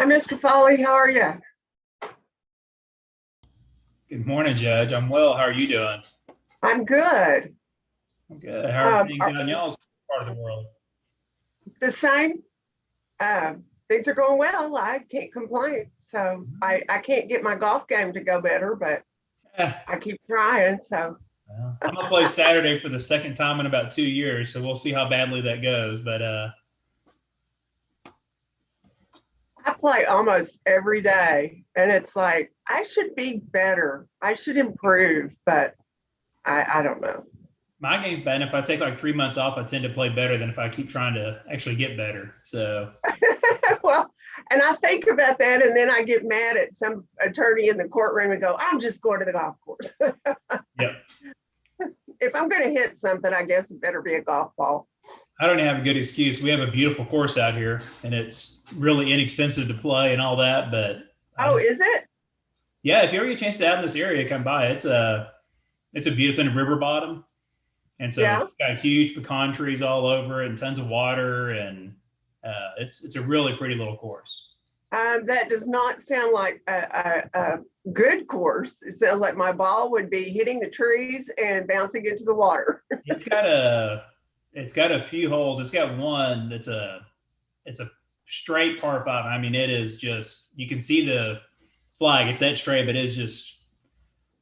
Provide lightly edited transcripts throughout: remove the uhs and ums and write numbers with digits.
Hi, Mr. Foley. How are you? Good morning, Judge. I'm well. How are you doing? I'm good. I'm good. How are things Are out in y'all's part of the world? the same. Things are going well. I can't complain. So I can't get my golf game to go better, but Eh, I keep trying. So well, I'm gonna play Saturday for the second time in about 2 years, so we'll see how badly that goes. But I play almost every day, and it's like I should be better. I should improve, but I don't know. my game's bad. And if I take like 3 months off, I tend to play better than if I keep trying to actually get better. So Well, and I think about that, and then I get mad at some attorney in the courtroom and go, "I'm just going to the golf course." yeah, If I'm going to hit something, I guess it better be a golf ball. I don't have a good excuse. We have a beautiful course out here, and it's really inexpensive to play and all that. But I Oh, just is it? yeah, if you ever get a chance to out in this area, come by. It's a beautiful. It's in a river bottom. And so Yeah. it's got huge pecan trees all over it and tons of water, and it's a really pretty little course. That does not sound like a good course. It sounds like my ball would be hitting the trees and bouncing into the water. It's got a few holes. It's got one that's it's a straight par five. I mean, it is just you can see the flag. It's that straight, but it's just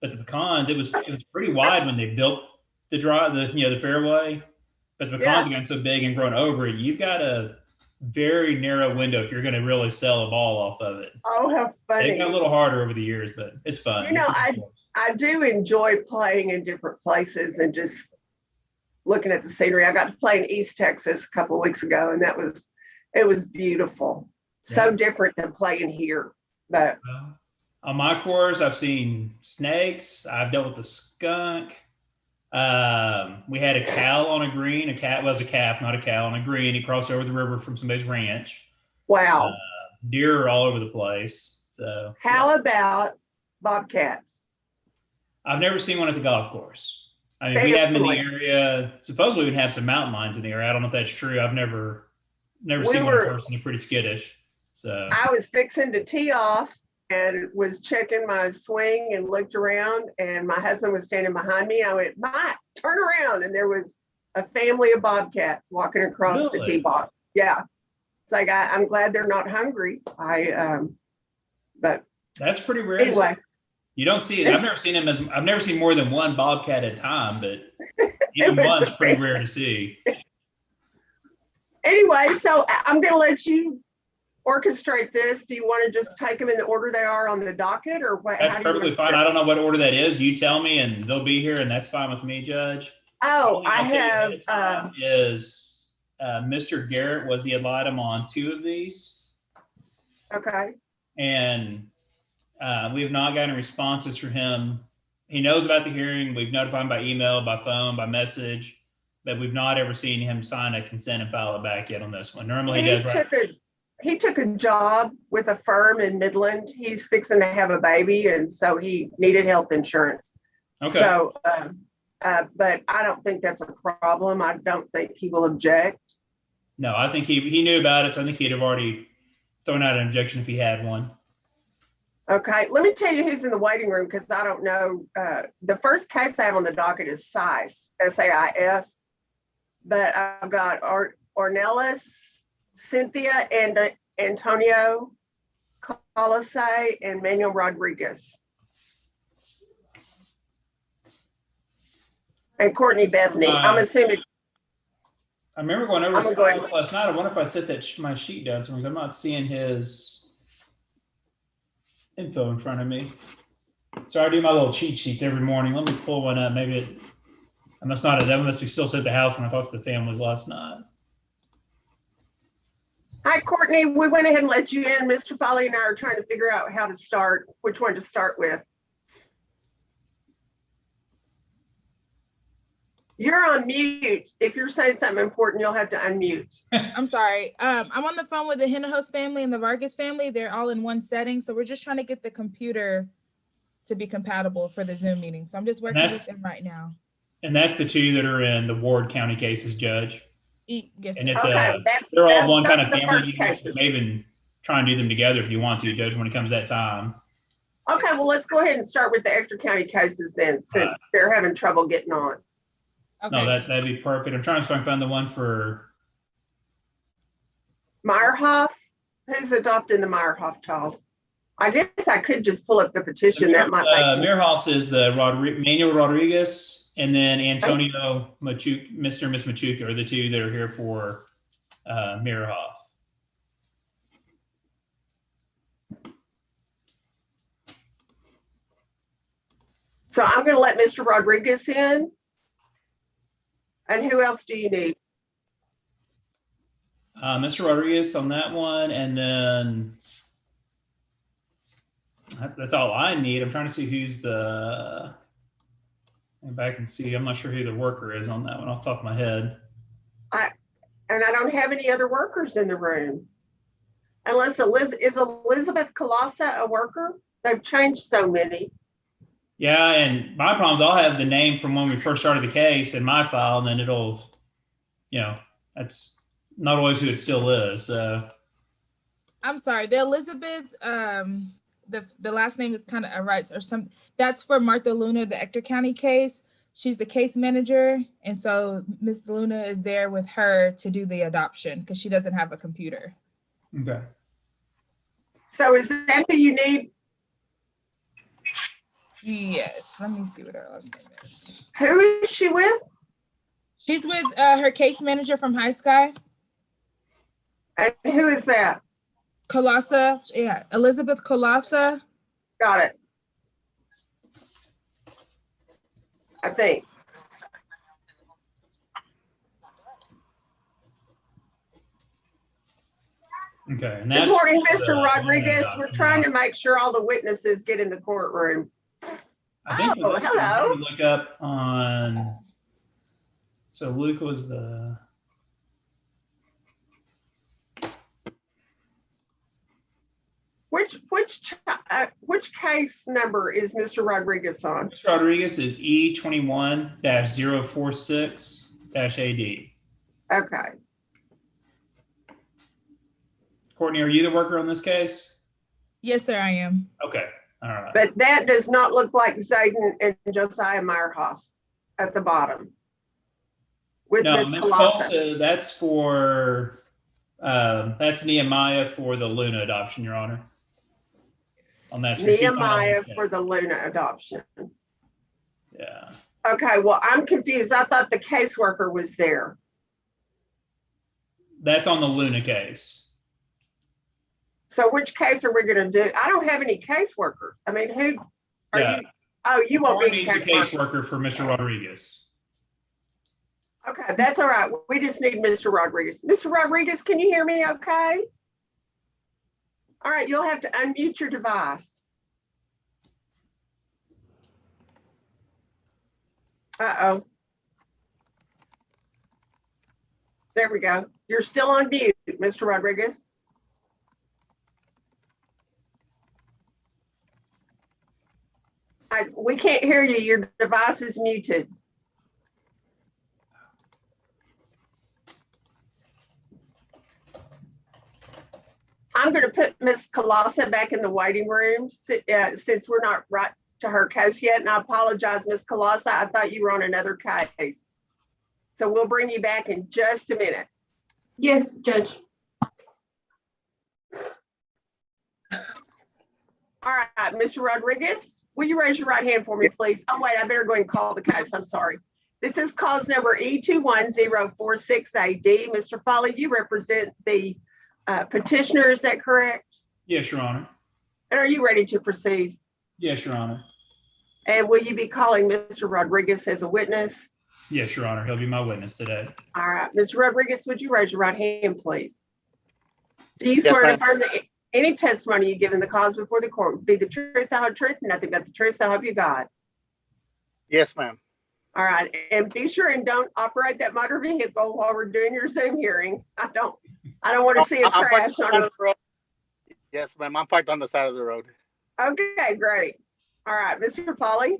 but the pecans. It was pretty wide when they built the fairway, but the pecans Yeah. have gotten so big and grown over it. You've got a very narrow window if you're going to really sell a ball off of it. Oh, how They've got a funny. little harder over the years, but it's You fun. know, It's a good I course. I do enjoy playing in different places and just looking at the scenery. I got to play in East Texas a couple of weeks ago, and it was beautiful. So Yeah. different than playing here. But On my course, I've seen snakes. I've dealt with a skunk. We had a cow on a green. A cat was a calf, not a cow, on a green. He crossed over the river from somebody's ranch. Uh, wow. Deer are all over the place. So yeah, How about bobcats? I've never seen one at the golf course. I mean, we have them in the Family. area. Supposedly, we'd have some mountain lions in the area. I don't know if that's true. I've never We seen one in were person. They're pretty skittish. So I was fixing to tee off and was checking my swing and looked around, and my husband was standing behind me. I went, Mike, turn around. And there was a family of bobcats walking across the tee really, box. Yeah. It's like, I'm glad they're not hungry. But that's pretty rare to see. anyway, You don't see it. it's, I've never seen more than one bobcat at a time, but it even was one's the pretty rare to see. anyway. So I'm going to let you orchestrate this. Do you want to just take them in the order they are on the docket, or what? That's How do you want perfectly to fine. do it? I don't know what order that is. You tell me, and they'll be here, and that's fine with me, Judge. The Oh, only thing I I'll tell you ahead have. of time is Mr. Garrett was the ad litem on two of these, Okay. and we have not gotten responses from him. He knows about the hearing. We've notified him by email, by phone, by message, but we've not ever seen him sign a consent and file it back yet on this one. Normally he He does right. took a he took a job with a firm in Midland. He's fixing to have a baby, and so he needed health insurance. Okay. So, but I don't think that's a problem. I don't think he will object. No, I think he knew about it, so I think he'd have already thrown out an objection if he had one. Okay, let me tell you who's in the waiting room because I don't know. The first case I have on the docket is SAIS, SAIS, but I've got Ornelas, Cynthia, and Antonio Colisay, and Manuel Rodriguez, and Courtney Bethany. I'm assuming. I remember going over I'm to gonna go ahead. Silas last night. I wonder if I set my sheet down somewhere because I'm not seeing his info in front of me. So I do my little cheat sheets every morning. Let me pull one up. I must not have. That must be still at the house when I talked to the families last night. Hi, Courtney. We went ahead and let you in. Mr. Foley and I are trying to figure out how to start, which one to start with. You're on mute. If you're saying something important, you'll have to unmute. I'm sorry. I'm on the phone with the Hinojosa family and the Vargas family. They're all in one setting. So we're just trying to get the computer to be compatible for the Zoom meeting. So I'm just working with them right now. And that's the two that are in the Ward County cases, Judge. Yes. And it's Okay, they're all one kind those of are the family. first You guys cases. may even try and do them together if you want to, Judge, when it comes that time. Okay, well, let's go ahead and start with the Ector County cases then, since they're having trouble getting on. No, Okay. that'd be perfect. I'm trying to find the one for, Meyerhoff, who's adopting the Meyerhoff child? I guess I could just pull up the petition. That might make. Meyerhoff's is the Manuel Rodriguez, and then Antonio Mr. and Miss Machuca are the two that are here for Meyerhoff. So I'm going to let Mr. Rodriguez in. And who else do you need? Mr. Rodriguez on that one, and then that's all I need. I'm trying to see who's the. Go back and see. I'm not sure who the worker is on that one off the top of my head. And I don't have any other workers in the room. Unless is Elizabeth Colasa a worker? They've changed so many. Yeah, and my problem is I'll have the name from when we first started the case in my file, and then it'll, that's not always who it still is. So. I'm sorry, the Elizabeth, the last name is kind of right or some. That's for Martha Luna, the Ector County case. She's the case manager, and so Miss Luna is there with her to do the adoption because she doesn't have a computer. Okay. So is that who you need? Yes, let me see what her last name is. Who is she with? She's with her case manager from High Sky. And who is that? Colasa, yeah, Elizabeth Colasa. Got it. I think. Okay. And Good morning, Mr. Rodriguez. We're trying to make sure all the witnesses get in the courtroom. I think hello. Look up on. So Luke was the. Which case number is Mr. Rodriguez on? Mr. Rodriguez is E21-046-AD. Okay. Courtney, are you the worker on this case? Yes, sir, I am. Okay. All right. But that does not look like Zayden and Josiah Meyerhoff at the bottom. With No, Ms. Ms. Colasa. Colsa, that's for that's Nehemiah for the Luna adoption, Your Honor. On that screen. Nehemiah for the Luna adoption. Yeah. Okay, well, I'm confused. I thought the caseworker was there. That's on the Luna case. So which case are we going to do? I don't have any caseworkers. I mean, who are Yeah. you? Oh, you won't be Courtney's the caseworker for Mr. Rodriguez. Okay, that's all right. We just need Mr. Rodriguez. Mr. Rodriguez, can you hear me okay? All right, you'll have to unmute your device. Uh-oh. There we go. You're still on mute, Mr. Rodriguez. We can't hear you. Your device is muted. I'm going to put Ms. Colasa back in the waiting room since we're not right to her case yet. And I apologize, Ms. Colasa. I thought you were on another case. So we'll bring you back in just a minute. Yes, Judge. All right, Mr. Rodriguez, will you raise your right hand for me, please? Oh, wait, I better go and call the case. I'm sorry. This is cause number E21046AD. Mr. Foley, you represent the petitioner, is that correct? Yes, Your Honor. And are you ready to proceed? Yes, Your Honor. And will you be calling Mr. Rodriguez as a witness? Yes, Your Honor. He'll be my witness today. All right, Mr. Rodriguez, would you raise your right hand, please? Do you swear to affirm that any testimony you give in the cause before the court will be the truth, the whole truth, and nothing but the truth, so help you God? Yes, ma'am. All right, and be sure and don't operate that motor vehicle while we're doing your Zoom hearing. I don't want to see a crash on a. Yes, ma'am. I'm parked on the side of the road. Okay, great. All right, Mr. Polly.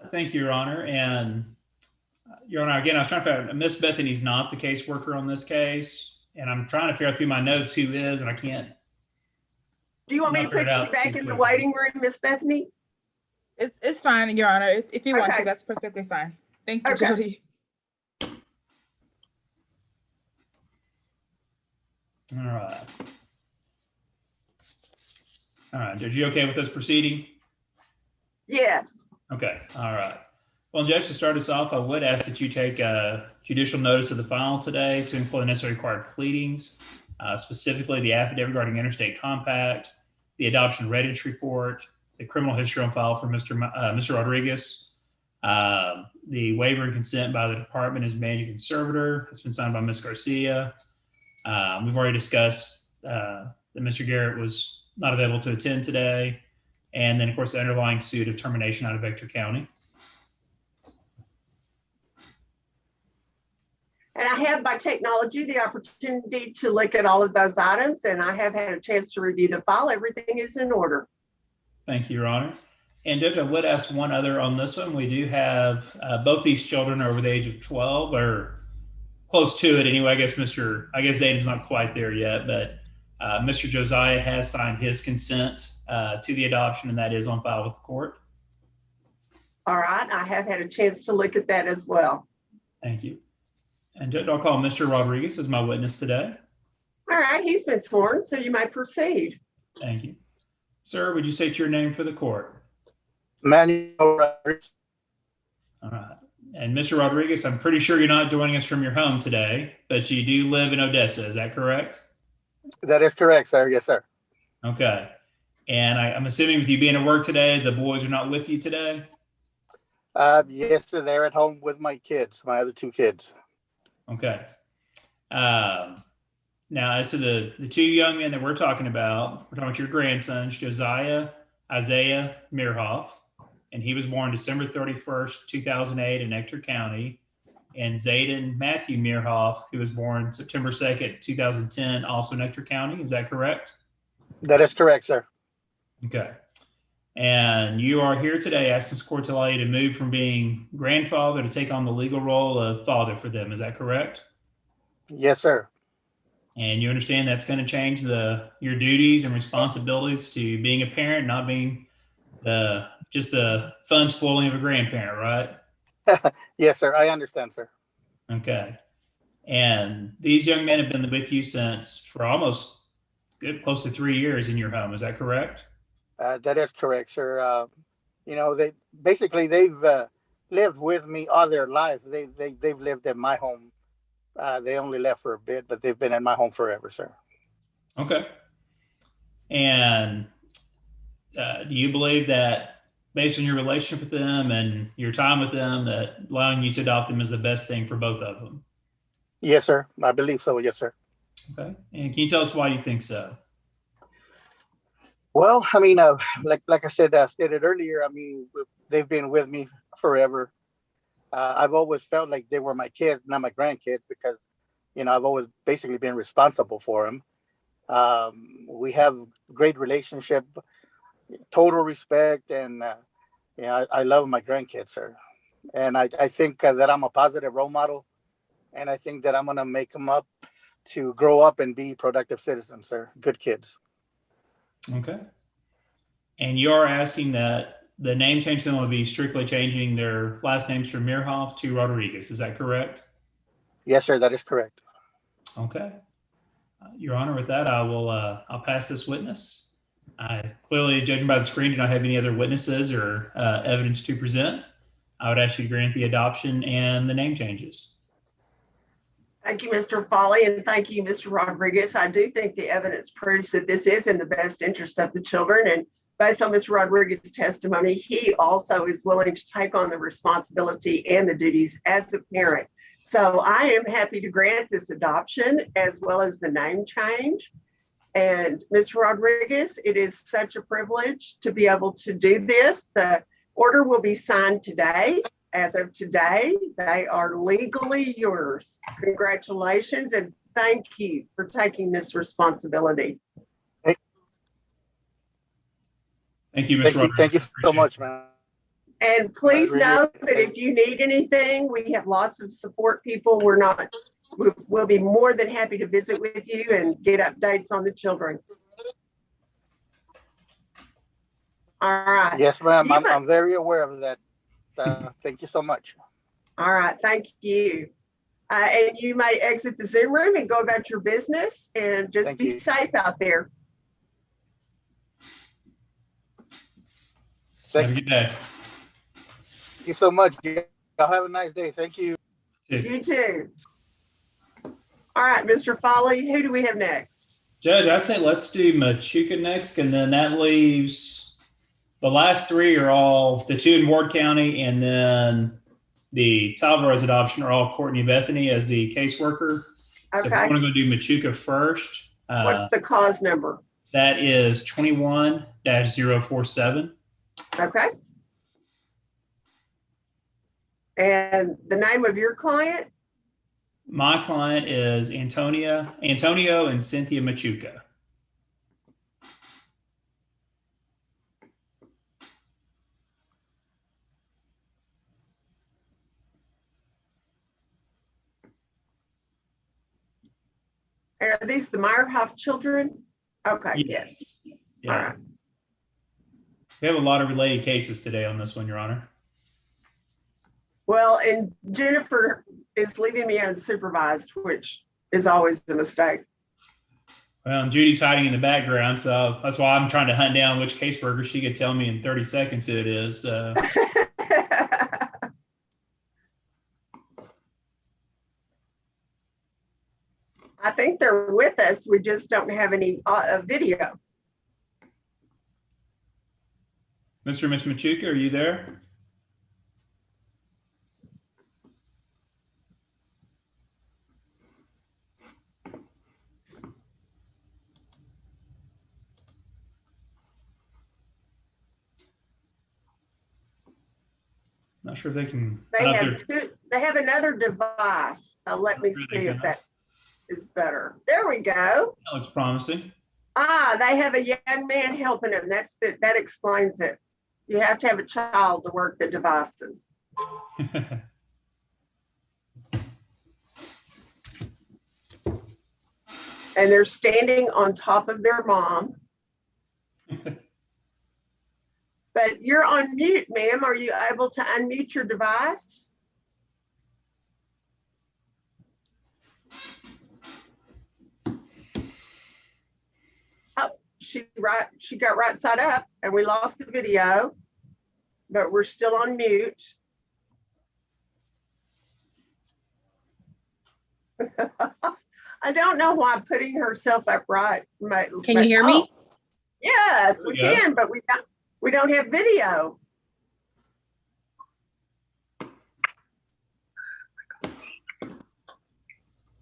Thank you, Your Honor. And Your Honor, again, I was trying to find Miss Bethany's not the caseworker on this case. and I'm trying to figure out through my notes who is, and I can't. Do you want me to Not figured put you out back too in the quickly. waiting room, Miss Bethany? It's fine, Your Honor. If you want Okay. to, that's perfectly fine. Thank you, Okay. Jody. All right. All right, Judge, you okay with us proceeding? Yes. Okay, all right. Well, Judge, to start us off, I would ask that you take judicial notice of the file today to include the necessary required pleadings, specifically the affidavit regarding interstate compact, the adoption readiness report, the criminal history on file for Mr. Rodriguez, the waiver and consent by the department as managing conservator. It's been signed by Ms. Garcia. We've already discussed that Mr. Garrett was not available to attend today. And then, of course, the underlying suit of termination out of Ector County. And I have by technology the opportunity to look at all of those items, and I have had a chance to review the file. Everything is in order. Thank you, Your Honor. And Judge, I would ask one other on this one. We do have both these children are over the age of 12 or close to it anyway. I guess Zayden's not quite there yet, but Mr. Josiah has signed his consent to the adoption, and that is on file with the court. All right. I have had a chance to look at that as well. Thank you. And Judge, I'll call Mr. Rodriguez as my witness today. All right. He's been sworn, so you may proceed. Thank you. Sir, would you state your name for the court? Manuel Rodriguez. All right. And Mr. Rodriguez, I'm pretty sure you're not joining us from your home today, but you do live in Odessa. Is that correct? That is correct, sir. Yes, sir. Okay. And I'm assuming with you being at work today, the boys are not with you today? Yes, sir. They're at home with my kids, my other two kids. Okay. Now, as to the two young men that we're talking about your grandsons, Josiah Isaiah Meerhoff, and he was born December 31st, 2008 in Ector County, and Zayden Matthew Meerhoff, who was born September 2nd, 2010, also in Ector County. Is that correct? That is correct, sir. Okay. And you are here today asking this court to allow you to move from being grandfather to take on the legal role of father for them. Is that correct? Yes, sir. And you understand that's going to change your duties and responsibilities to being a parent, not being just the fun spoiling of a grandparent, right? Yes, sir. I understand, sir. Okay. And these young men have been with you for almost close to 3 years in your home. Is that correct? That is correct, sir. They've lived with me all their life. They've lived in my home. They only left for a bit, but they've been in my home forever, sir. Okay. And do you believe that based on your relationship with them and your time with them, that allowing you to adopt them is the best thing for both of them? Yes, sir. I believe so. Yes, sir. Okay. And can you tell us why you think so? Well, I mean, like I said, stated earlier, I mean, they've been with me forever. I've always felt like they were my kids, not my grandkids, because, I've always basically been responsible for them. We have great relationship, total respect, and, I love my grandkids, sir. And I think that I'm a positive role model, and I think that I'm going to make them up to grow up and be productive citizens, sir. Good kids. Okay. And you're asking that the name change then will be strictly changing their last names from Meerhoff to Rodriguez. Is that correct? Yes, sir. That is correct. Okay. Your Honor, with that, I'll pass this witness. I clearly, judging by the screen, do not have any other witnesses or evidence to present. I would ask you to grant the adoption and the name changes. Thank you, Mr. Foley, and thank you, Mr. Rodriguez. I do think the evidence proves that this is in the best interest of the children. And based on Mr. Rodriguez's testimony, he also is willing to take on the responsibility and the duties as a parent. So I am happy to grant this adoption as well as the name change. And Mr. Rodriguez, it is such a privilege to be able to do this. The order will be signed today. As of today, they are legally yours. Congratulations, and thank you for taking this responsibility. Thank you, Mr. Rodriguez. Thank you so much, man. And please know that if you need anything, we have lots of support people. We're not We'll be more than happy to visit with you and get updates on the children. All right. Yes, ma'am. You might- I'm very aware of that. Thank you so much. All right, thank you. And you may exit the Zoom room and go about your business, and just Thank be you. safe out there. Have a good day. Thank you so much. Y'all have a nice day. Thank you. You too. All right, Mr. Foley, who do we have next? Judge, I'd say let's do Machuca next, and then that leaves the last three are all the two in Ward County, and then the Tavares adoption are all Courtney Bethany as the caseworker. So if you Okay, want to go do Machuca first, what's the cause number? that is 21-047. Okay. And the name of your client? My client is Antonio and Cynthia Machuca. Are these the Meyerhoff children? Okay, yes. All Yeah. right. We have a lot of related cases today on this one, Your Honor. Well, and Jennifer is leaving me unsupervised, which is always a mistake. Well, and Judy's hiding in the background, so that's why I'm trying to hunt down which caseworker she could tell me in 30 seconds who it is. I think they're with us. We just don't have any video. Mr. and Miss Machuca, are you there? Not sure if they can. They I don't know have if they're- two, they have another device. Let me Really see if good. that is better. There we go. That looks promising. Ah, they have a young man helping them. That explains it. You have to have a child to work the devices. And they're standing on top of their mom. But you're on mute, ma'am. Are you able to unmute your device? Oh, she got right side up and we lost the video, but we're still on mute. I don't know why putting herself upright. Can you hear me? Yes, There we we go. can, but we don't have video.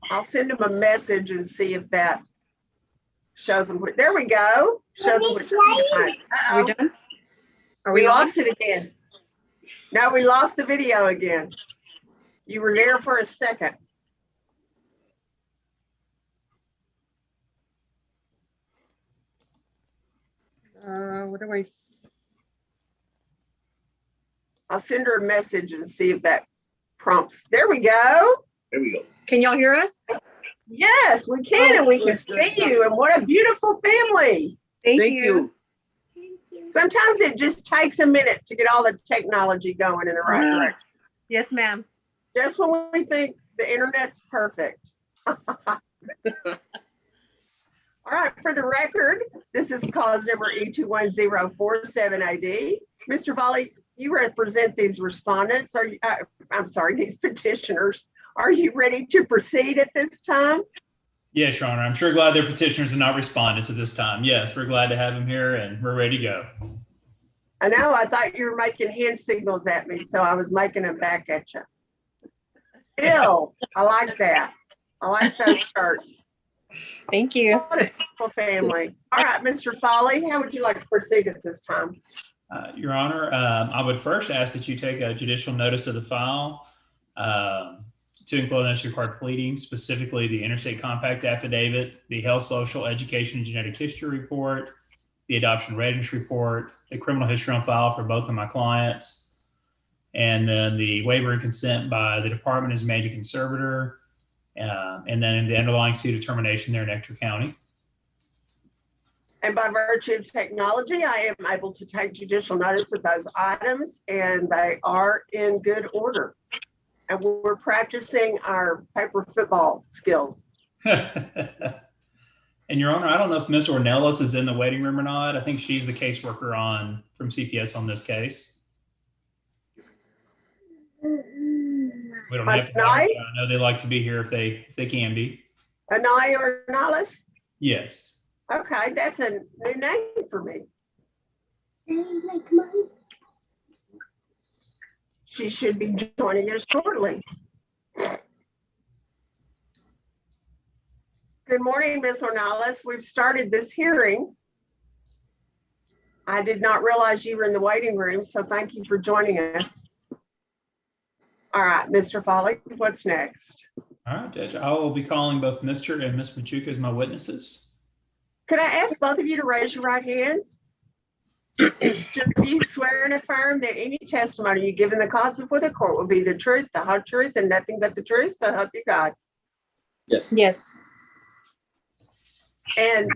I'll send them a message and see if that shows them. There we go. Shows them which one. Are we done? Are We we on? lost it again. No, we lost the video again. You were there for a second. What do we? I'll send her a message and see if that prompts. There we go. There we go. Can y'all hear us? Yes, we can, and we can see you. And what a beautiful family. Thank you. Sometimes it just takes a minute to get all the technology going in the right Yes. direction. Yes, ma'am. Just when we think the internet's perfect. All right, for the record, this is cause number E21047AD. Mr. Volley, you represent these respondents. Are you, I'm sorry, these petitioners. Are you ready to proceed at this time? Yes, Your Honor. I'm sure glad their petitioners have not responded to this time. Yes, we're glad to have them here and we're ready to go. I know, I thought you were making hand signals at me, so I was making them back at you. Bill, I like that. I like those shirts. Thank you. What a beautiful family. All right, Mr. Foley, how would you like to proceed at this time? Your Honor, I would first ask that you take a judicial notice of the file to include necessary required pleadings, specifically the interstate compact affidavit, the health, social, education, and genetic history report, the adoption readiness report, the criminal history on file for both of my clients, and then the waiver of consent by the department as major conservator, and then in the underlying suit of termination there in Ector County. And by virtue of technology, I am able to take judicial notice of those items, and they are in good order. And we're practicing our paper football skills. And Your Honor, I don't know if Ms. Ornelas is in the waiting room or not. I think she's the caseworker from CPS on this case. We don't have to, but I know they like to be here if they can be. Anai Ornelas? Yes. Okay, that's a new name for me. She should be joining us shortly. Good morning, Ms. Ornelas. We've started this hearing. I did not realize you were in the waiting room, so thank you for joining us. All right, Mr. Foley, what's next? All right, Judge. I will be calling both Mr. and Ms. Machuca as my witnesses. Could I ask both of you to raise your right hands? Do you swear and affirm that any testimony you give in the cause before the court will be the truth, the whole truth, and nothing but the truth? So help you God. Yes. Yes. And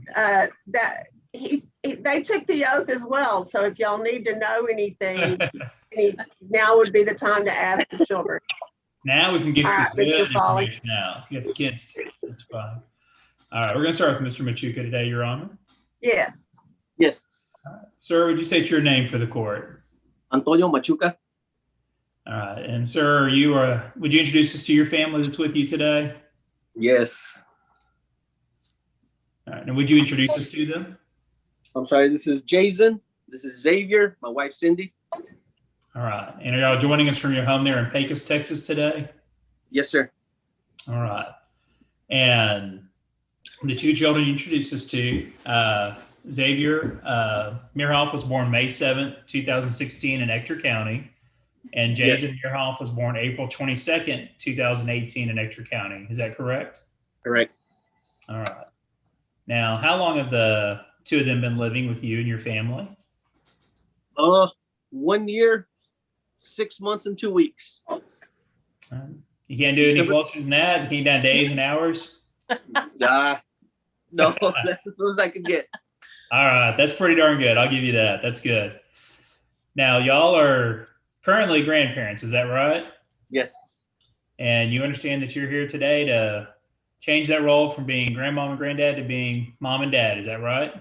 they took the oath as well. So if y'all need to know anything, now would be the time to ask the children. Now we can get All the right, good Mr. Foley. information now. You got the kids too. That's fine. All right, we're going to start with Mr. Machuca today, Your Honor. Yes. Yes. Sir, would you state your name for the court? Antonio Machuca. All right, and sir, would you introduce us to your family that's with you today? Yes. All right, and would you introduce us to them? I'm sorry. This is Jason. This is Xavier. My wife, Cindy. All right, and are y'all joining us from your home there in Pecos, Texas today? Yes, sir. All right, and the two children you introduced us to, Xavier Meerhoff was born May 7th, 2016 in Ector County, and Jason Meerhoff was born April 22nd, 2018 in Ector County. Is that correct? Correct. All right. Now, how long have the two of them been living with you and your family? 1 year, 6 months, and 2 weeks. You can't do any closer than that? You can't down days and hours? No, that's as soon as I can get. All right, that's pretty darn good. I'll give you that. That's good. Now, y'all are currently grandparents, is that right? Yes. And you understand that you're here today to change that role from being grandmom and granddad to being mom and dad, is that right?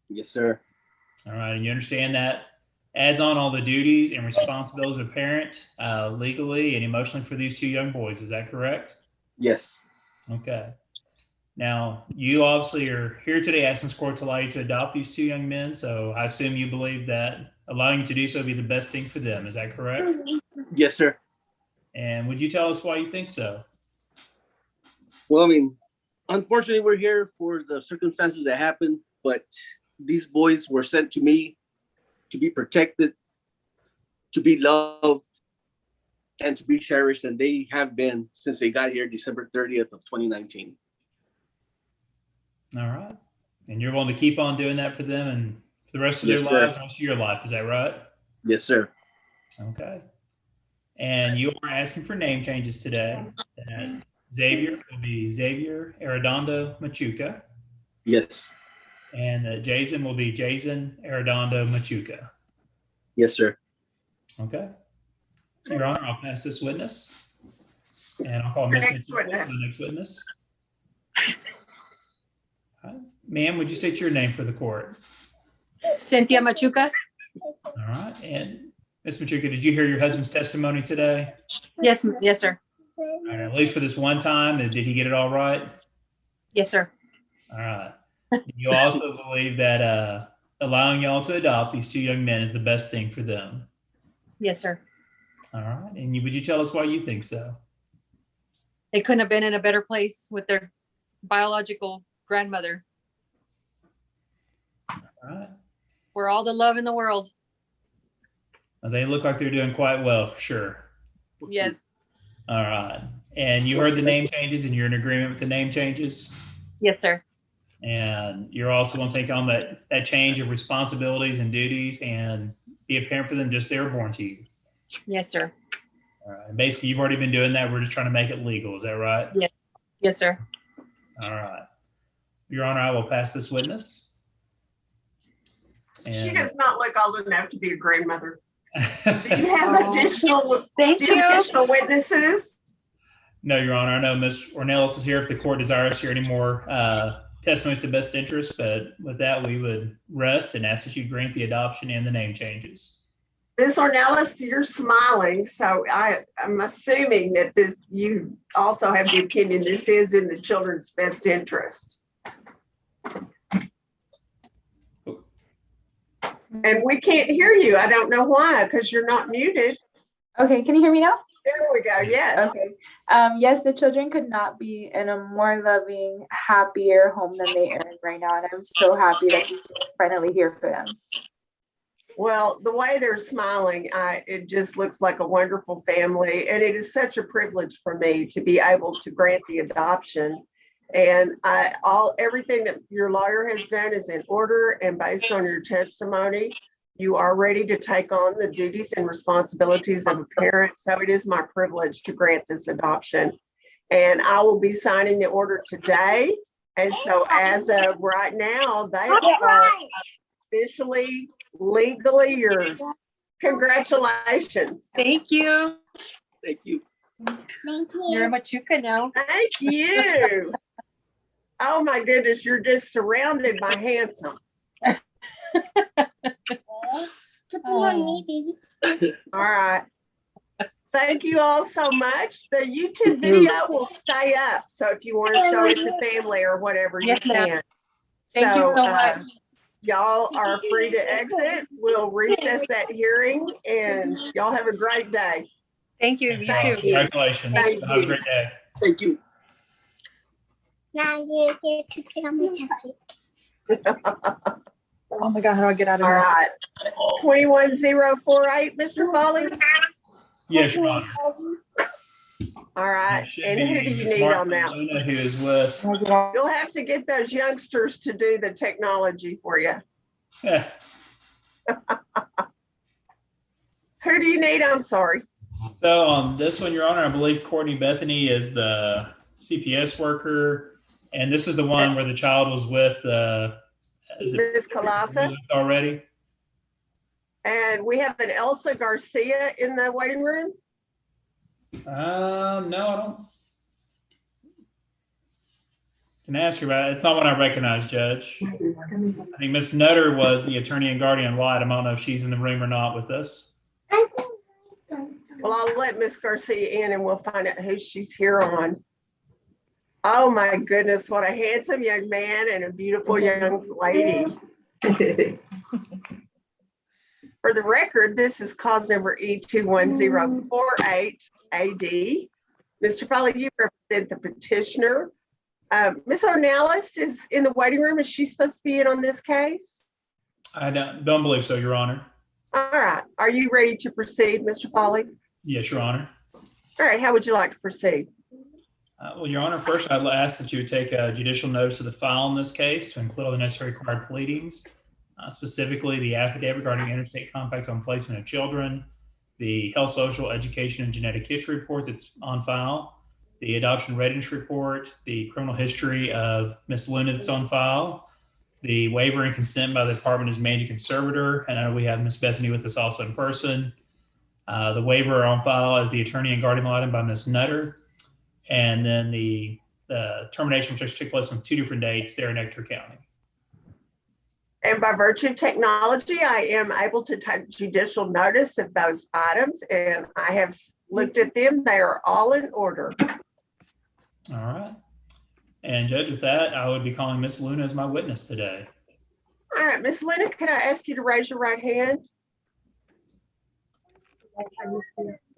Yes, sir. All right, and you understand that adds on all the duties and responsibilities of parent legally and emotionally for these two young boys, is that correct? Yes. Okay. Now, you obviously are here today asking this court to allow you to adopt these two young men. So I assume you believe that allowing you to do so would be the best thing for them. Is that correct? Yes, sir. And would you tell us why you think so? Well, I mean, unfortunately, we're here for the circumstances that happened, but these boys were sent to me to be protected, to be loved, and to be cherished, and they have been since they got here December 30th of 2019. All right. And you're willing to keep on doing that for them and for the rest of their Yes, sir. lives, the rest of your life. Is that right? Yes, sir. Okay. And you are asking for name changes today. And Xavier will be Xavier Arredondo Machuca. Yes. And Jason will be Jason Arredondo Machuca. Yes, sir. Okay. Your Honor, I'll pass this witness. And I'll call Ms. Next Machuca witness. the next witness. Ma'am, would you state your name for the court? Cynthia Machuca. All right. And Ms. Machuca, did you hear your husband's testimony today? Yes, yes, sir. All right, at least for this one time, did he get it all right? Yes, sir. All right. You also believe that allowing y'all to adopt these two young men is the best thing for them? Yes, sir. All right. And would you tell us why you think so? They couldn't have been in a better place with their biological grandmother. All right. We're all the love in the world. Well, they look like they're doing quite well for sure. Yes. All right. And you heard the name changes and you're in agreement with the name changes? Yes, sir. And you're also going to take on that change of responsibilities and duties and be a parent for them just as they were born to you. Yes, sir. All right. And basically, you've already been doing that. We're just trying to make it legal. Is that right? Yes, sir. All right. Your Honor, I will pass this witness. She And- does not look old enough to be a grandmother. Do you have additional, Thank do you have you. additional witnesses? No, Your Honor. I know Ms. Ornelas is here if the court desires to hear any more testimonies to best interest, but with that, we would rest and ask that you grant the adoption and the name changes. Ms. Ornelas, you're smiling, so I'm assuming that this, you also have the opinion this is in the children's best interest. And we can't hear you. I don't know why, because you're not muted. Okay, can you hear me now? There we go, yes. Okay. Yes, the children could not be in a more loving, happier home than they are in right now. And I'm so happy that this is finally here for them. Well, the way they're smiling, it just looks like a wonderful family. And it is such a privilege for me to be able to grant the adoption. And everything that your lawyer has done is in order, and based on your testimony, you are ready to take on the duties and responsibilities of a parent. So it is my privilege to grant this adoption. And I will be signing the order today. And so as of right now, they are officially, legally yours. Congratulations. Thank you. Thank you. You're a Machuca now. Thank you. Oh my goodness, you're just surrounded by handsome. Put them on me, baby. All right. Thank you all so much. The YouTube video will stay up. So if you want to show it to family or whatever, you Yes, ma'am. can. Thank you so much. Y'all are free to exit. We'll recess that hearing and y'all have a great day. Thank you. You too. Congratulations. Thank Have a you. great day. Thank you. Now you get to put on my jacket. Oh my God, how do I get out of All here? right. 21048, Mr. Foley. Yes, Your Honor. All right. It should And who be do you Ms. need on Martha that? Luna, who is with, You'll have to get those youngsters to do the technology for you. Who do you need? I'm sorry. So on this one, Your Honor, I believe Courtney Bethany is the CPS worker. And this is the one where the child was with, is it Ms. Kalasa. already? And we have an Elsa Garcia in the waiting room. No, I don't. Can I ask her about it? It's not one I recognize, Judge. I think Ms. Nutter was the attorney and guardian ad litem. I don't know if she's in the room or not with us. Well, I'll let Miss Garcia in and we'll find out who she's here on. Oh my goodness, what a handsome young man and a beautiful young lady. For the record, this is cause number E21048 AD. Mr. Foley, you represent the petitioner. Ms. Ornelas is in the waiting room. Is she supposed to be in on this case? I don't believe so, Your Honor. All right. Are you ready to proceed, Mr. Foley? Yes, Your Honor. All right. How would you like to proceed? Well, Your Honor, first I'd ask that you would take a judicial notice of the file in this case to include all the necessary required pleadings, specifically the affidavit regarding interstate compact on placement of children, the health, social, education, and genetic history report that's on file, the adoption readiness report, the criminal history of Ms. Luna that's on file, the waiver and consent by the department as managing conservator, and I know we have Ms. Bethany with us also in person. The waiver on file as the attorney and guardian ad litem by Ms. Nutter, and then the termination which took place on 2 different dates there in Ector County. And by virtue of technology, I am able to take judicial notice of those items, and I have looked at them. They are all in order. All right. And Judge, with that, I would be calling Ms. Luna as my witness today. All right, Ms. Luna, can I ask you to raise your right hand?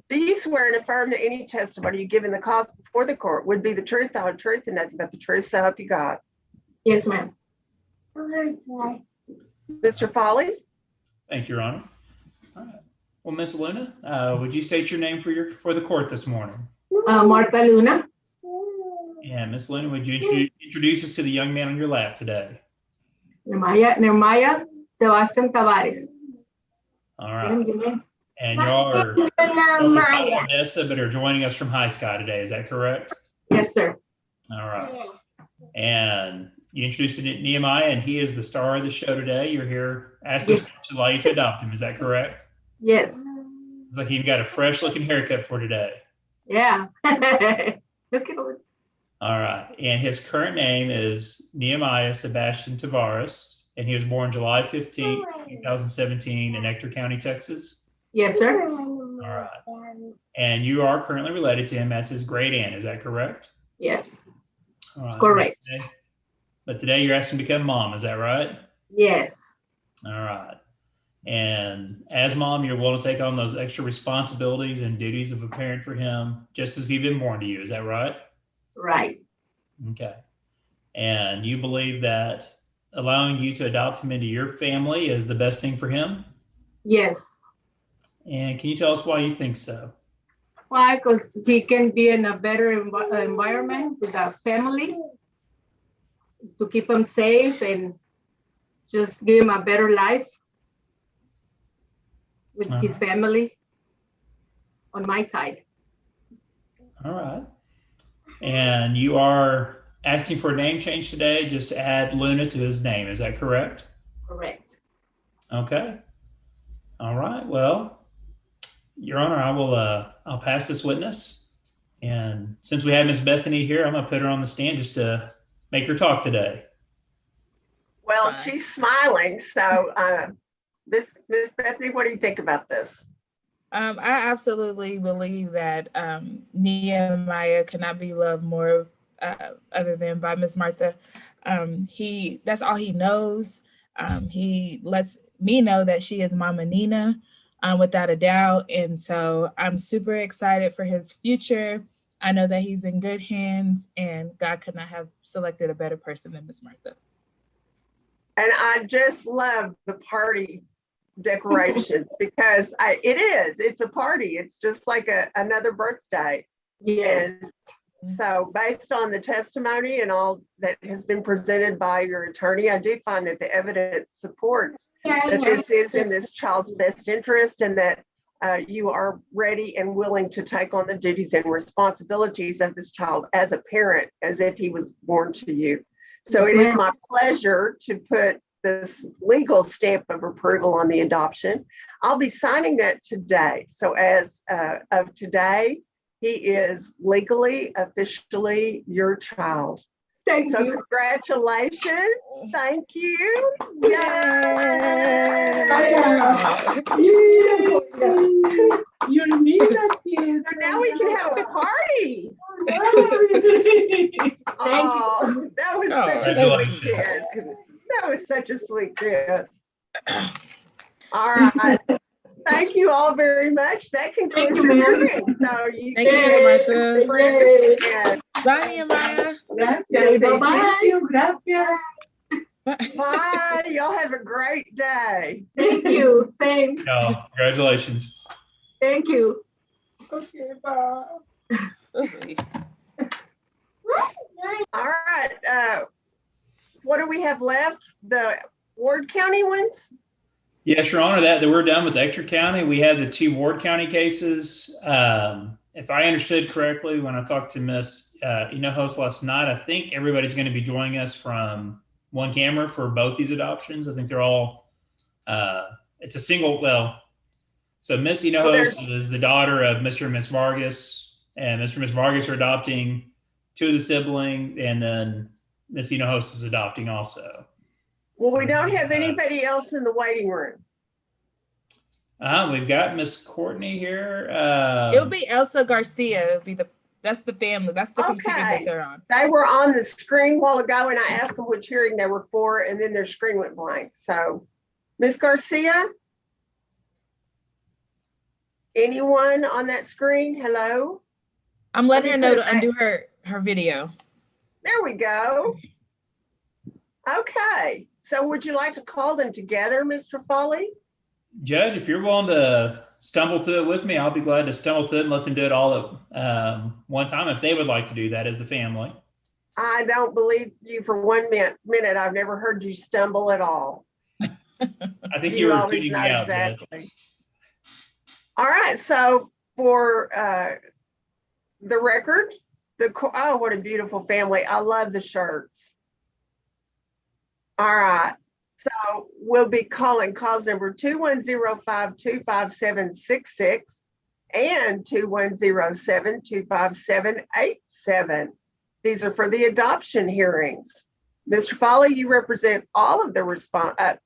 Do you swear and affirm that any testimony you give in the cause before the court would be the truth, the whole truth, and nothing but the truth, so help you God? Yes, ma'am. Mr. Foley? Thank you, Your Honor. All right. Well, Ms. Luna, would you state your name for the court this morning? Martha Luna. And Ms. Luna, would you introduce us to the young man on your lap today? Nehemiah Sebastian Tavares. All right. And y'all are Odessa, but are joining us from High Sky today. Is that correct? Yes, sir. All right. And you introduced Nehemiah, and he is the star of the show today. You're here asking us to allow you to adopt him. Is that correct? Yes. It's like you've got a fresh looking haircut for today. Yeah. Look at it. All right. And his current name is Nehemiah Sebastian Tavares, and he was born July 15th, 2017 in Ector County, Texas. Yes, sir. All right. And you are currently related to him as his great aunt. Is that correct? Yes. All right. Correct. But today you're asking to become mom. Is that right? Yes. All right. And as mom, you're willing to take on those extra responsibilities and duties of a parent for him, just as he's been born to you. Is that right? Right. Okay. And you believe that allowing you to adopt him into your family is the best thing for him? Yes. And can you tell us why you think so? Why? Because he can be in a better environment with a family to keep him safe and just give him a better life with his family on my side. All right. And you are asking for a name change today just to add Luna to his name. Is that correct? Correct. Okay. All right. Well, Your Honor, I'll pass this witness. And since we have Miss Bethany here, I'm gonna put her on the stand just to make her talk today. Well, she's smiling. So, Miss Bethany, what do you think about this? I absolutely believe that Nehemiah cannot be loved more other than by Miss Martha. That's all he knows. He lets me know that she is Mama Nina, without a doubt. And so I'm super excited for his future. I know that he's in good hands, and God could not have selected a better person than Miss Martha. And I just love the party decorations because it's a party. It's just like another birthday. Yes. And so based on the testimony and all that has been presented by your attorney, I do find that the evidence supports that this is in this child's best interest and that you are ready and willing to take on the duties and responsibilities of this child as a parent, as if he was born to you. So it is my pleasure to put this legal stamp of approval on the adoption. I'll be signing that today. So as of today, he is legally, officially your child. Thank So you. congratulations. Thank you. Yay. You need that kid. So now we can have a party. Oh, that was such a sweet kiss. That was such a sweet kiss. All right. Thank you all very much. That concludes your hearing. So you Thank you, Miss Martha. Yes. Bye, Nehemiah. Gracias. Bye-bye. Gracias. Bye. Y'all have a great day. Thank you. Same. No, congratulations. Thank you. Okay, bye. All right. What do we have left? The Ward County ones? Yes, Your Honor, that we're done with Ector County. We have the 2 Ward County cases. If I understood correctly, when I talked to Miss Hinojos last night, I think everybody's going to be joining us from one camera for both these adoptions. I think they're all, it's a single, so Miss Hinojos is the daughter of Mr. and Miss Vargas, and Mr. and Miss Vargas are adopting 2 of the siblings, and then Miss Hinojos is adopting also. Well, we don't have anybody else in the waiting room. We've got Miss Courtney here. It'll be Elsa Garcia. That's the family. That's the computer that they're on. They were on the screen a while ago, and I asked them which hearing they were for, and then their screen went blank. So, Miss Garcia, anyone on that screen? Hello. I'm letting her know to undo her video. There we go. Okay. So would you like to call them together, Mr. Foley? Judge, if you're willing to stumble through it with me, I'll be glad to stumble through it and let them do it all at one time if they would like to do that as the family. I don't believe you for 1 minute. I've never heard you stumble at all. I think you were always tuning me know out, exactly. Judge. All right. So for the record, Oh, what a beautiful family. I love the shirts. All right. So we'll be calling calls number 2105-25766 and 2107-25787. These are for the adoption hearings. Mr. Foley, you represent all of the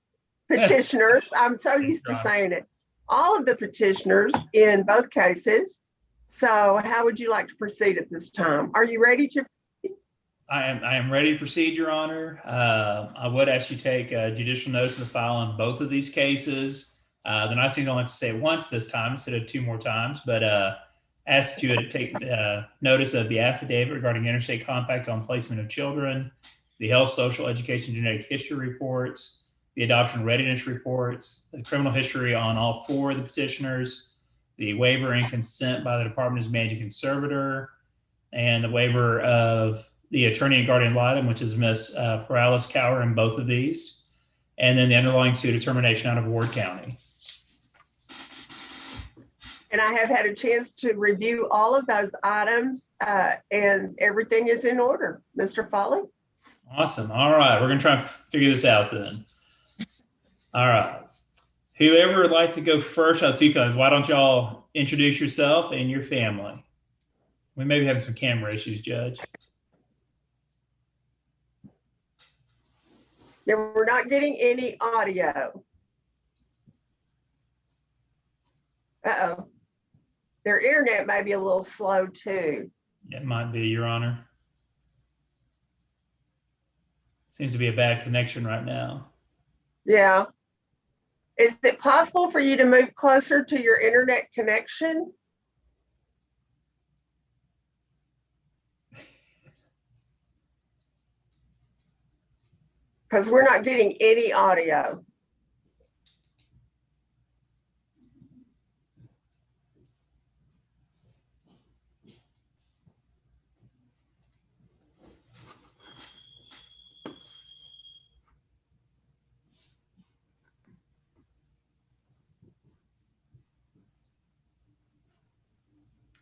petitioners. I'm so used to saying it. All of the petitioners in both cases. So how would you like to proceed at this time? Are you ready to? I am ready to proceed, Your Honor. I would ask you take judicial notice of the file on both of these cases. The nice thing I don't have to say it once this time instead of 2 more times, but ask that you would take notice of the affidavit regarding interstate compact on placement of children, the health, social, education, genetic history reports, the adoption readiness reports, the criminal history on all 4 of the petitioners, the waiver and consent by the department as managing conservator, and the waiver of the attorney and guardian ad litem, which is Ms. Perales-Cower in both of these, and then the underlying suit determination out of Ward County. And I have had a chance to review all of those items and everything is in order. Mr. Foley? Awesome. All right. We're going to try and figure this out then. All right. Whoever would like to go first out of 2 felons, why don't y'all introduce yourself and your family? We may be having some camera issues, Judge. Yeah, we're not getting any audio. Uh-oh. Their internet may be a little slow too. It might be, Your Honor. Seems to be a bad connection right now. Yeah. Is it possible for you to move closer to your internet connection? Because we're not getting any audio.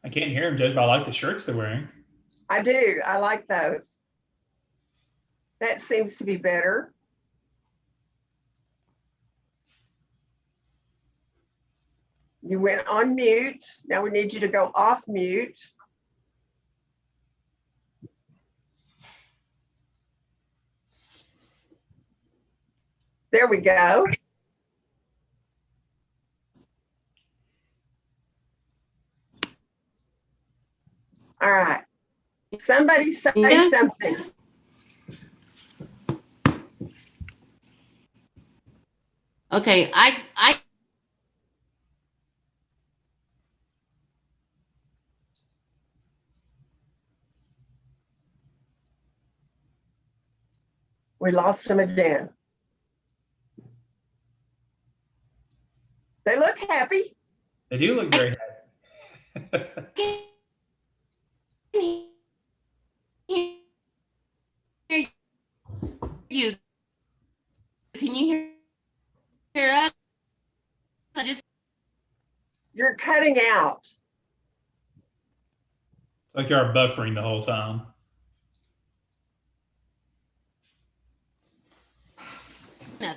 I can't hear him, Judge, but I like the shirts they're wearing. I do. I like those. That seems to be better. You went on mute. Now we need you to go off mute. There we go. All right. Somebody say something. Okay, I We lost them again. They look happy. They do look very happy. you. Can you hear us? You're cutting out. It's like you're buffering the whole time. No.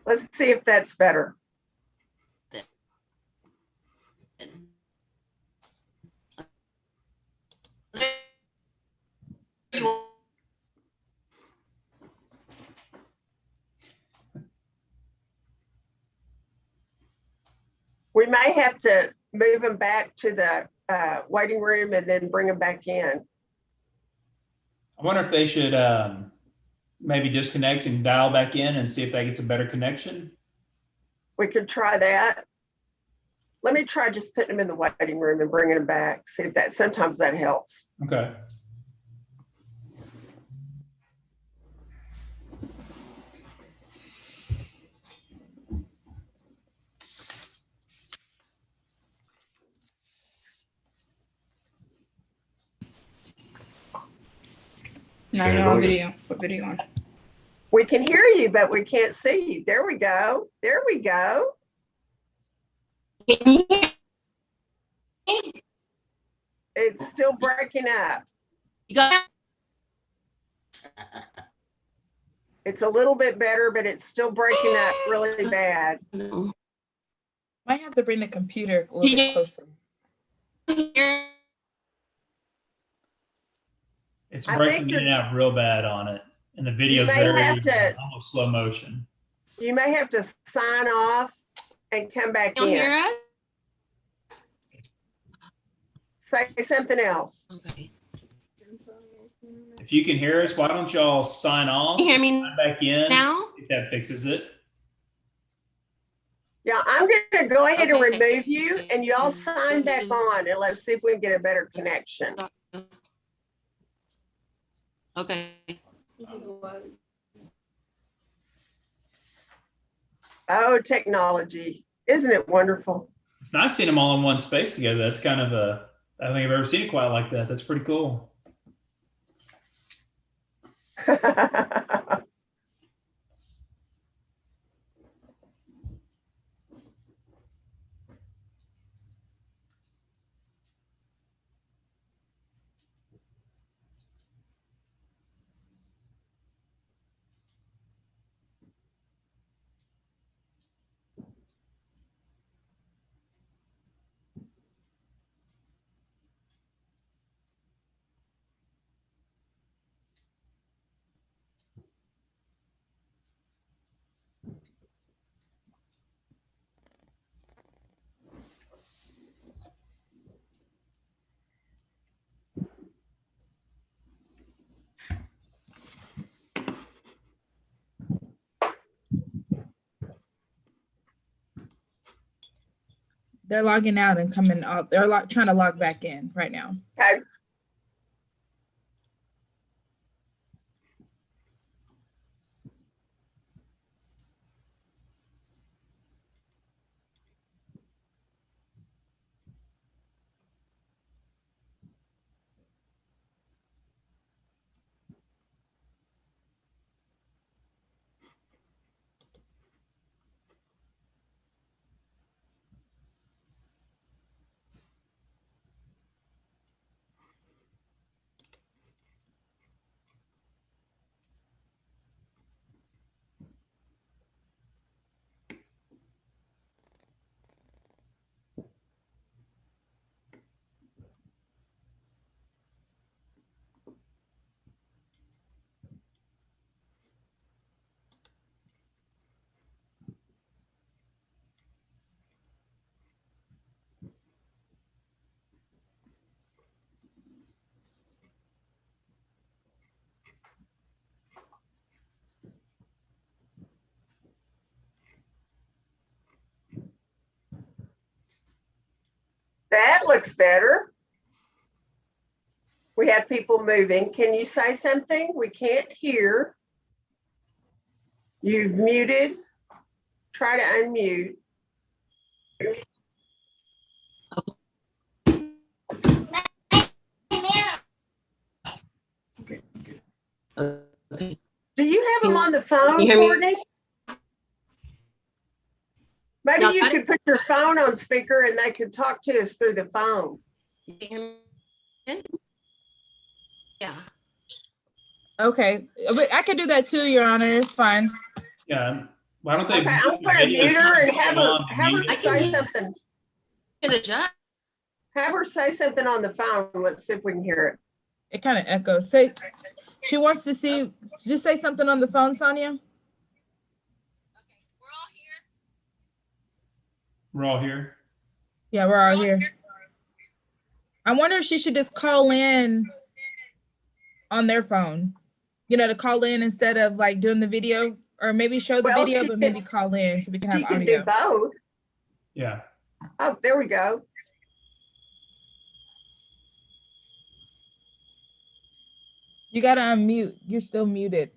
Let's see if that's better. We may have to move them back to the waiting room and then bring them back in. I wonder if they should maybe disconnect and dial back in and see if that gets a better connection. We could try that. Let me try just putting them in the waiting room and bringing them back. See if that, sometimes that helps. Okay. Now you're on video. Put video on. We can hear you, but we can't see you. There we go. There we go. Can you hear me? It's still breaking up. You got It's a little bit better, but it's still breaking up really bad. no. Might have to bring the computer a little bit closer. Here. It's I breaking think in and out real bad on it. And the video's may very have to- almost slow motion. You may have to sign off and come back You don't hear in. us? Say something else. Okay. If you can hear us, why don't y'all sign off? Can you hear me Sign back in. now? If that fixes it. Yeah, I'm gonna go ahead and Okay. remove you and y'all sign back on and let's see if we can get a better connection. Okay. Oh, technology. Isn't it wonderful? It's nice seeing them all in one space together. That's kind of a, I don't think I've ever seen it quite like that. That's pretty cool. They're logging out and coming out. They're trying to log back in right now. Okay. That looks better. We have people moving. Can you say something? We can't hear. You've muted. Try to unmute. Okay. Do you have them on the phone, you hear me? Courtney? Maybe No, you I could put your phone on speaker and they could talk to us through the phone. You hear me? Yeah. Okay, but I can do that too, Your Honor. It's fine. Yeah. Why don't they? Okay, I'm the gonna video mute her and come have her, on and have her mute it? say hear- something. Hear the judge. Have her say something on the phone. Let's see if we can hear it. It kind of echoes. Say, she wants to see. Just say something on the phone, Sonia. We're all here. Yeah, we're all here. I wonder if she should just call in on their phone. You know, to call in instead of like doing the video, or maybe show the Well, video, she but can- maybe call in so we can have She can do audio. both. Yeah. Oh, there we go. You gotta unmute. You're still muted.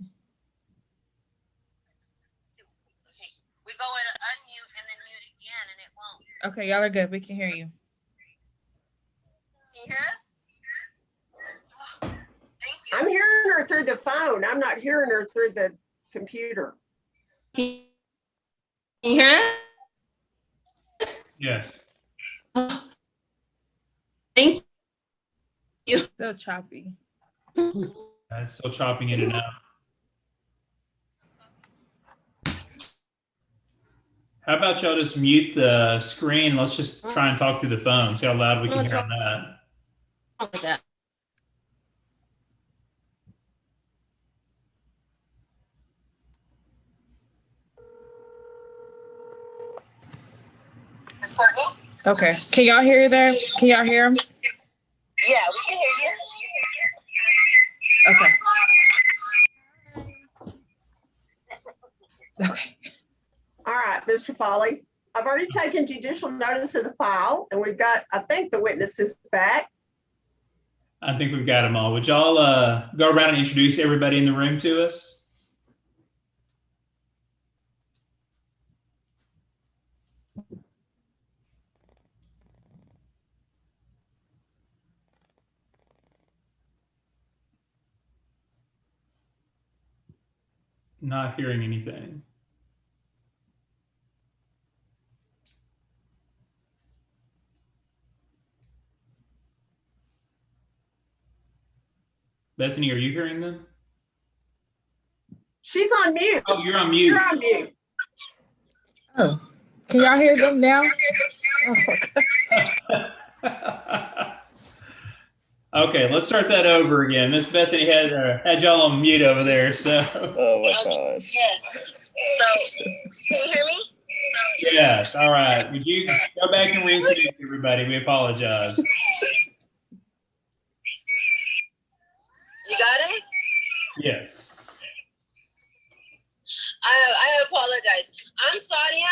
We go in unmute and then mute again and it won't. Okay, y'all are good. We can hear you. Can you hear us? Thank you. I'm hearing her through the phone. I'm not hearing her through the computer. Can you hear us? Yes. Thank So choppy. It's still chopping in and out. How about y'all just mute the screen? Let's just try and talk through the phone. See how loud we can hear on that. With that. Miss Courtney? Okay. Can y'all hear there? Can y'all hear him? Yeah, we can hear you. Okay. Okay. All right, Mr. Foley, I've already taken judicial notice of the file, and we've got, I think, the witnesses back. I think we've got them all. Would y'all go around and introduce everybody in the room to us? Not hearing anything. Bethany, are you hearing them? She's on mute. Oh, you're on mute. You're on mute. Oh, can y'all hear them now? Oh, Okay, let's start that over again. Miss Bethany had y'all on mute over there, so. oh my gosh. Yeah. So, can you hear me? Yes, all right. Would you go back and reintroduce everybody? We apologize. You got it? Yes. I apologize. I'm Sonia.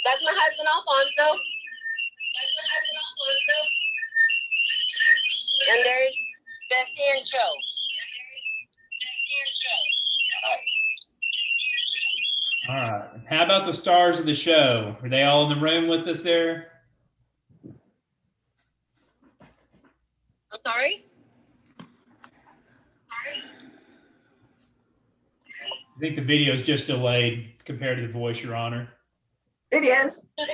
That's my husband, Alfonso. And there's Bessie and Joe. All right. How about the stars of the show? Are they all in the room with us there? I'm sorry? I think the video is just delayed compared to the voice, Your Honor. It is. The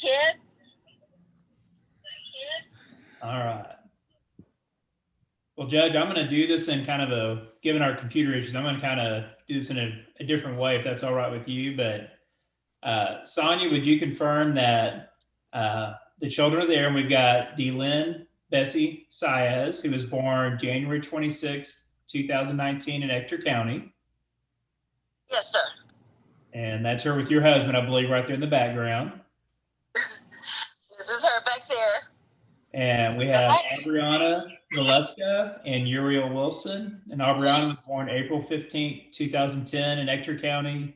kids? All right. Well, Judge, I'm going to do this in kind of given our computer issues, I'm going to kind of do this in a different way, if that's all right with you. But Sonia, would you confirm that the children are there? And we've got DeLynn Bessie Saez, who was born January 26, 2019 in Ector County. Yes, sir. And that's her with your husband, I believe, right there in the background. This is her back there. And we have Aubriana Valeska and Uriel Wilson. And Aubriana was born April 15, 2010 in Ector County.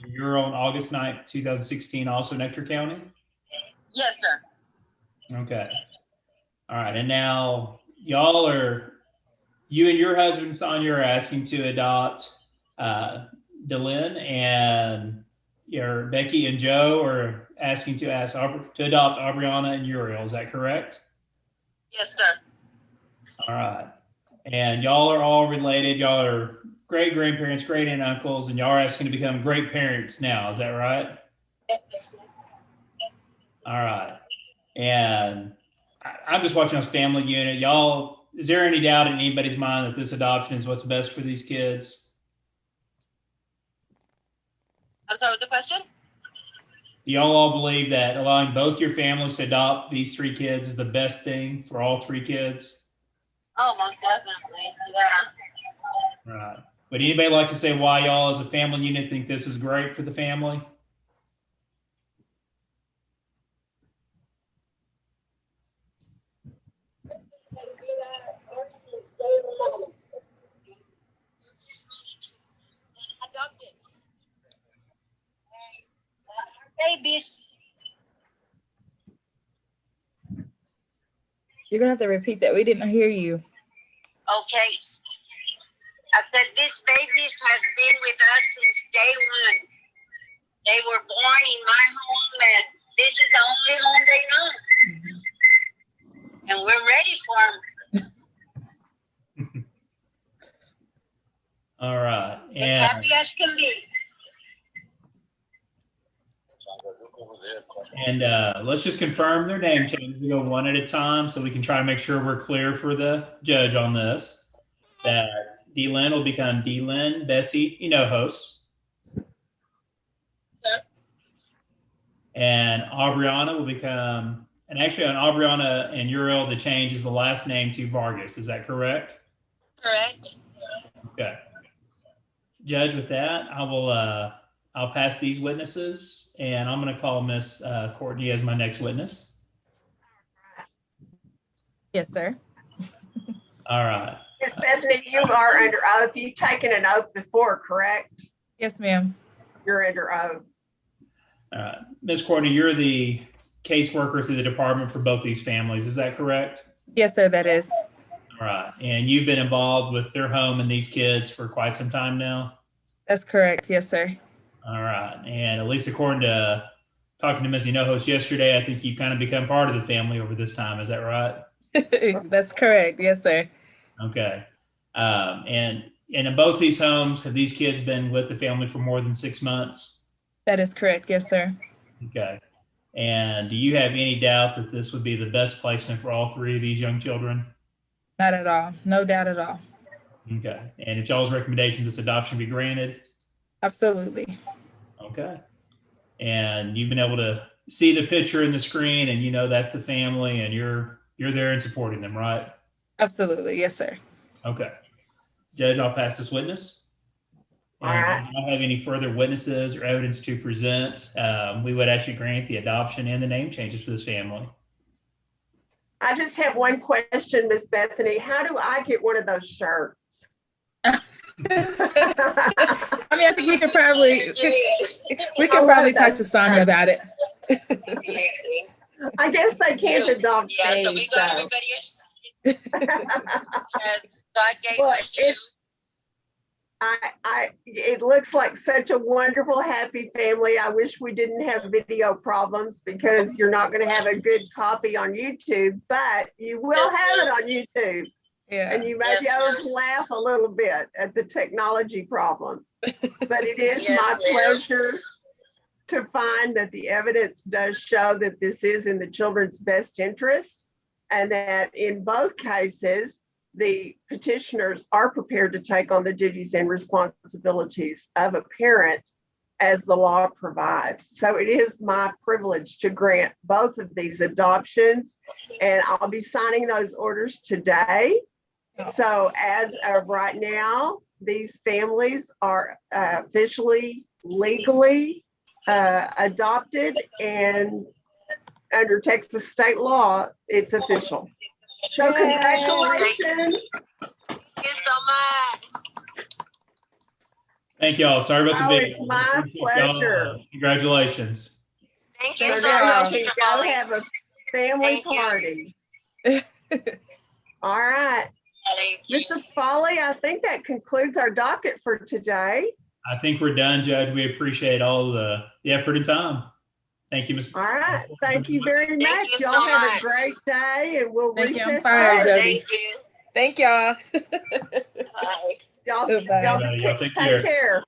Uriel on August 9, 2016, also in Ector County. Yes, sir. Okay. All right. And now you and your husband, Sonia, are asking to adopt DeLynn, and your Becky and Joe are asking to adopt Aubriana and Uriel. Is that correct? Yes, sir. All right. And y'all are all related. Y'all are great grandparents, great aunt uncles, and y'all are asking to become great parents now. Is that right? All right. And I'm just watching this family unit. Y'all, is there any doubt in anybody's mind that this adoption is what's best for these kids? I'm sorry, what's the question? Do y'all all believe that allowing both your families to adopt these three kids is the best thing for all three kids? Oh, most definitely. Yeah. Right. Would anybody like to say why y'all as a family unit think this is great for the family? Babies. You're gonna have to repeat that. We didn't hear you. Okay. I said these babies has been with us since day one. They were born in my home, and this is the only home they know. And we're ready for them. All right. As happy as can be. And let's just confirm their name change. We go one at a time so we can try to make sure we're clear for the judge on this. That D-Lynn will become D-Lynn Bessie Hinojos. And Aubriana will become, and actually on Aubriana and Uriel, the change is the last name to Vargas. Is that correct? Correct. Okay. Judge, with that, I'll pass these witnesses, and I'm going to call Miss Courtney as my next witness. Yes, sir. All right. Miss Bethany, you are under oath. You've taken an oath before, correct? Yes, ma'am. You're under oath. Ms. Courtney, you're the caseworker through the department for both these families. Is that correct? Yes, sir, that is. All right. And you've been involved with their home and these kids for quite some time now? That's correct. Yes, sir. All right. And at least according to talking to Ms. Hinojos yesterday, I think you've kind of become part of the family over this time. Is that right? That's correct. Yes, sir. Okay. And in both these homes, have these kids been with the family for more than 6 months? That is correct. Yes, sir. Okay. And do you have any doubt that this would be the best placement for all three of these young children? Not at all. No doubt at all. Okay. And if y'all's recommendation, this adoption be granted? Absolutely. Okay. And you've been able to see the picture in the screen and you know that's the family and you're there and supporting them, right? Absolutely. Yes, sir. Okay. Judge, I'll pass this witness. All right. If you don't have any further witnesses or evidence to present, we would actually grant the adoption and the name changes for this family. I just have one question, Miss Bethany. How do I get one of those shirts? I mean, I think we could probably talk to Sonia about it. I guess they can't adopt Yeah, so we things, got so. everybody as God gave Well, you. It looks like such a wonderful, happy family. I wish we didn't have video problems because you're not going to have a good copy on YouTube, but you will have it on YouTube. Yeah. And you may be able to laugh a little bit at the technology problems. But it is Yes, my ma'am. pleasure to find that the evidence does show that this is in the children's best interest and that in both cases, the petitioners are prepared to take on the duties and responsibilities of a parent as the law provides. So it is my privilege to grant both of these adoptions, and I'll be signing those orders today. So as of right now, these families are officially, legally adopted, and under Texas state law, it's official. So congratulations. Thank you so much. Thank y'all. Sorry about the Oh, video. it's my Appreciate y'all. pleasure. Congratulations. Thank you So so now much, you can Mr. go Holly. have a family Thank you. party. All right. Thank you. Mr. Foley, I think that concludes our docket for today. I think we're done, Judge. We appreciate all the effort and time. Thank you, Mr. All right. Thank you very Thank much. you Y'all so have much. a great day, and we'll Thank you. I'm recess. fired, early. Jody. Thank you. Thank y'all. Bye. Y'all Goodbye. Y'all take care. take care.